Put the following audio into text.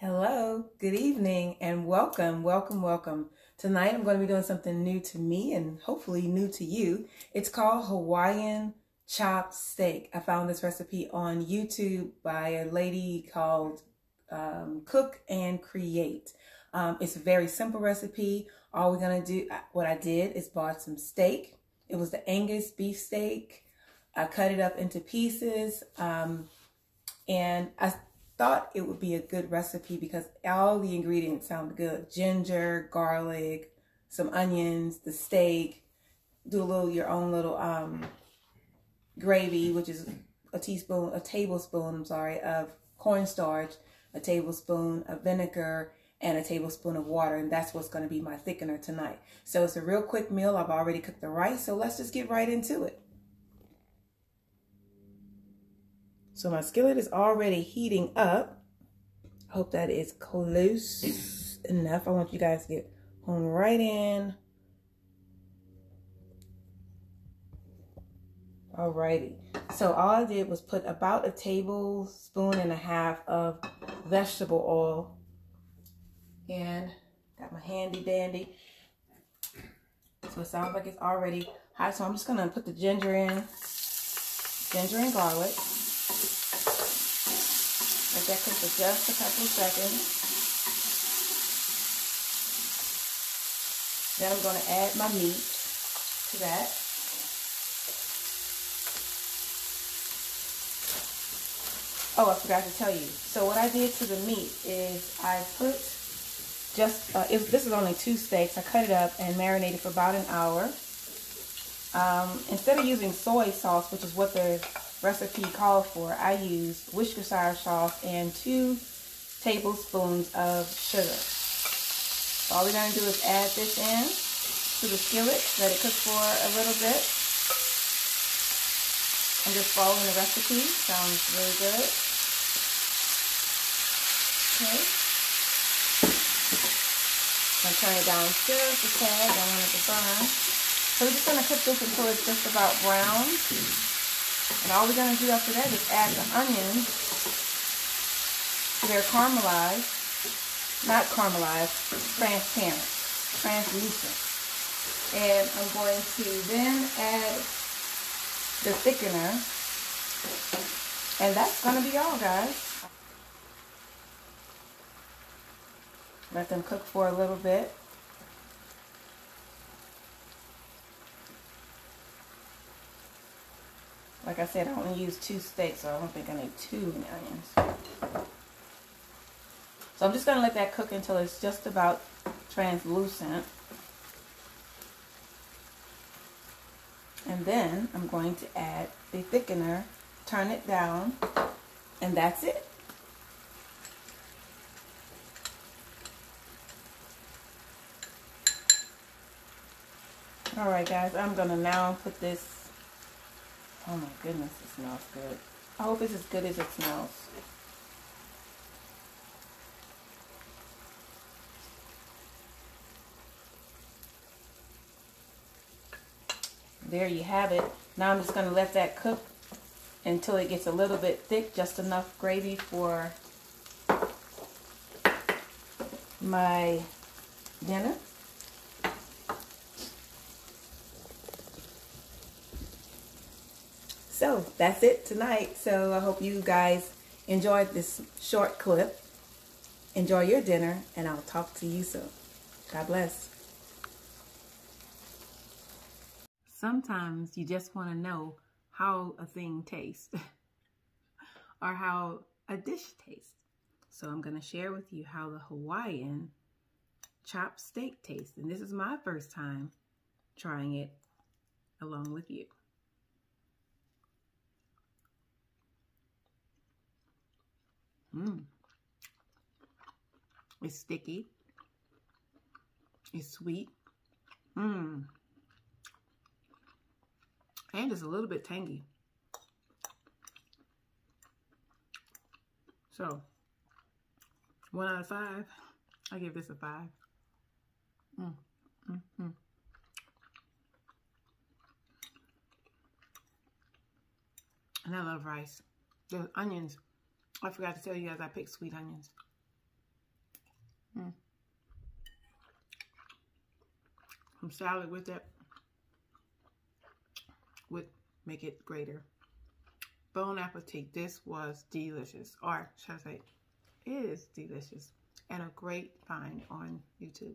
Hello, good evening, and welcome. Tonight I'm going to be doing something new to me and hopefully new to you. It's called Hawaiian chopped steak. I found this recipe on YouTube by a lady called Cook and Create. It's a very simple recipe. All we're going to do, what I did is bought some steak. It was the Angus beef steak. I cut it up into pieces, and I thought it would be a good recipe because all the ingredients sound good. Ginger, garlic, some onions, the steak. Do a little your own little gravy, which is a tablespoon, of cornstarch, a tablespoon of vinegar, and a tablespoon of water, and that's what's going to be my thickener tonight. So it's a real quick meal. I've already cooked the rice, so let's just get right into it. So my skillet is already heating up. Hope that is close enough. I want you guys to get home right in. Alrighty. So all I did was put about a tablespoon and a half of vegetable oil. And got my handy dandy. So it sounds like it's already hot. So I'm just gonna put the ginger in. Ginger and garlic. Let that cook for just a couple of seconds. Then I'm going to add my meat to that. Oh, I forgot to tell you. So what I did to the meat is I put just, this is only 2 steaks. I cut it up and marinated for about an hour. Instead of using soy sauce, which is what the recipe called for, I used Worcestershire sauce and 2 tablespoons of sugar. So all we're going to do is add this in to the skillet, let it cook for a little bit. I'm just following the recipe. Sounds really good. Okay. I'm going to turn it down just a tad. Don't want it to burn. So we're just going to cook this until it's just about brown. And all we're going to do after that is add the onions. They're caramelized, not caramelized, transparent, translucent. And I'm going to then add the thickener. And that's going to be all, guys. Let them cook for a little bit. Like I said, I only used 2 steaks, so I don't think I need too many onions. So I'm just going to let that cook until it's just about translucent. And then I'm going to add the thickener, turn it down, and that's it. Alright guys, I'm going to now put this. Oh my goodness, it smells good. I hope it's as good as it smells. There you have it. Now I'm just going to let that cook until it gets a little bit thick, just enough gravy for my dinner. So that's it tonight. So I hope you guys enjoyed this short clip. Enjoy your dinner, and I'll talk to you soon. God bless. Sometimes you just want to know how a thing tastes or how a dish tastes. So I'm going to share with you how the Hawaiian chopped steak tastes. And this is my first time trying it along with you. It's sticky. It's sweet. And it's a little bit tangy. So, 1 out of 5. I give this a 5. And I love rice. The onions. I forgot to tell you guys I picked sweet onions. Some salad with it would make it greater. Bon appetit. This was delicious. Or should I say, it is delicious. And a great find on YouTube.